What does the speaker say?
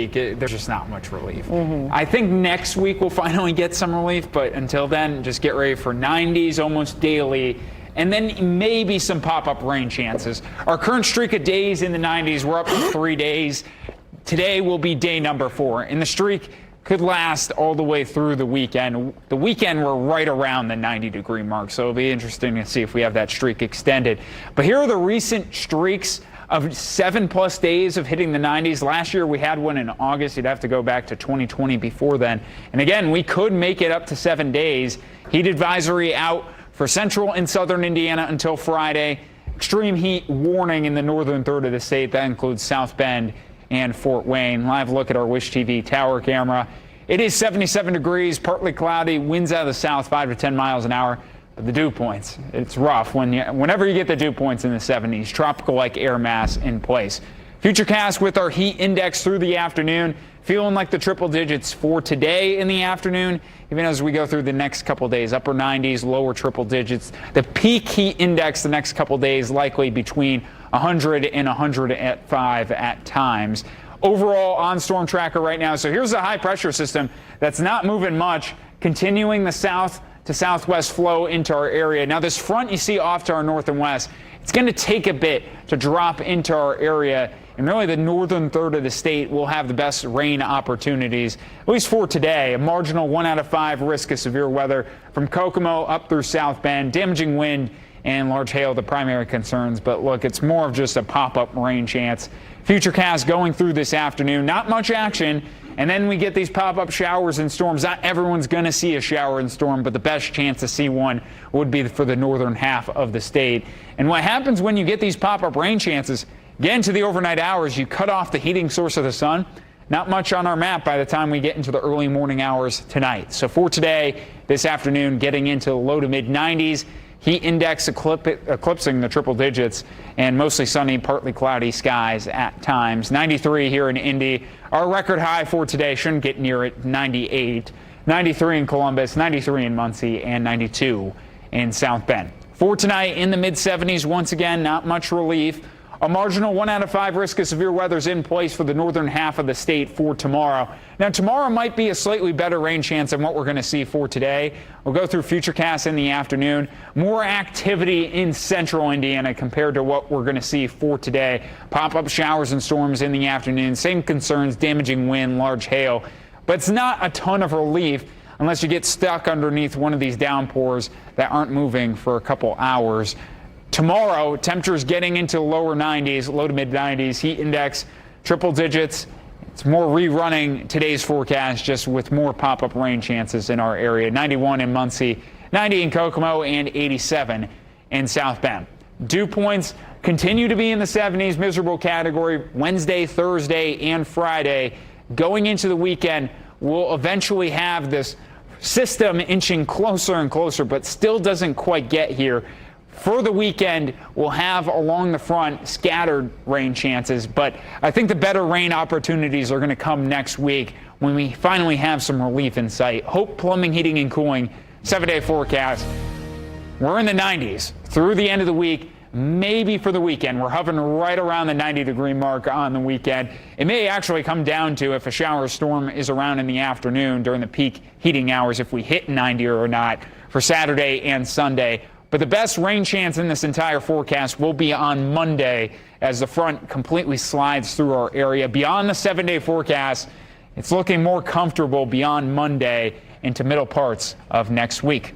there's just not much relief. I think next week we'll finally get some relief, but until then, just get ready for 90s almost daily, and then maybe some pop-up rain chances. Our current streak of days in the 90s, we're up to 3 days. Today will be day number 4, and the streak could last all the way through the weekend. The weekend, we're right around the 90-degree mark, so it'll be interesting to see if we have that streak extended. But here are the recent streaks of 7+ days of hitting the 90s. Last year we had one in August. You'd have to go back to 2020 before then. And again, we could make it up to 7 days. Heat advisory out for central and southern Indiana until Friday. Extreme heat warning in the northern third of the state. That includes South Bend and Fort Wayne. Live look at our Wish TV tower camera. It is 77 degrees, partly cloudy, winds out of the south 5 to 10 miles an hour. But the dew points, it's rough whenever you get the dew points in the 70s, tropical-like air mass in place. Futurecast with our heat index through the afternoon, feeling like the triple digits for today in the afternoon, even as we go through the next couple days, upper 90s, lower triple digits. The peak heat index the next couple days likely between 100 and 105 at times. Overall on storm tracker right now, so here's a high pressure system that's not moving much, continuing the south to southwest flow into our area. Now this front you see off to our north and west, it's going to take a bit to drop into our area, and really the northern third of the state will have the best rain opportunities, at least for today. A marginal 1 out of 5 risk of severe weather from Kokomo up through South Bend, damaging wind and large hail, the primary concerns. But look, it's more of just a pop-up rain chance. Futurecast going through this afternoon, not much action. And then we get these pop-up showers and storms. Not everyone's going to see a shower and storm, but the best chance to see one would be for the northern half of the state. And what happens when you get these pop-up rain chances, get into the overnight hours, you cut off the heating source of the sun. Not much on our map by the time we get into the early morning hours tonight. So for today, this afternoon, getting into the low to mid 90s. Heat index eclipsing the triple digits, and mostly sunny, partly cloudy skies at times. 93 here in Indy. Our record high for today shouldn't get near it, 98. 93 in Columbus, 93 in Muncie, and 92 in South Bend. For tonight, in the mid-70s, once again, not much relief. A marginal 1 out of 5 risk of severe weather is in place for the northern half of the state for tomorrow. Now, tomorrow might be a slightly better rain chance than what we're going to see for today. We'll go through Futurecast in the afternoon. More activity in central Indiana compared to what we're going to see for today. Pop-up showers and storms in the afternoon. Same concerns, damaging wind, large hail. But it's not a ton of relief unless you get stuck underneath one of these downpours that aren't moving for a couple hours. Tomorrow, temperatures getting into lower 90s, low to mid 90s, heat index, triple digits. It's more rerunning today's forecast, just with more pop-up rain chances in our area. 91 in Muncie, 90 in Kokomo, and 87 in South Bend. Dew points continue to be in the 70s, miserable category, Wednesday, Thursday, and Friday. Going into the weekend, we'll eventually have this system inching closer and closer, but still doesn't quite get here. For the weekend, we'll have along the front scattered rain chances, but I think the better rain opportunities are going to come next week when we finally have some relief in sight. Hope Plumbing, Heating, and Cooling, 7-day forecast. We're in the 90s through the end of the week, maybe for the weekend. We're hovering right around the 90-degree mark on the weekend. It may actually come down to if a shower or storm is around in the afternoon during the peak heating hours, if we hit 90 or not for Saturday and Sunday. But the best rain chance in this entire forecast will be on Monday as the front completely slides through our area. Beyond the 7-day forecast, it's looking more comfortable beyond Monday into middle parts of next week.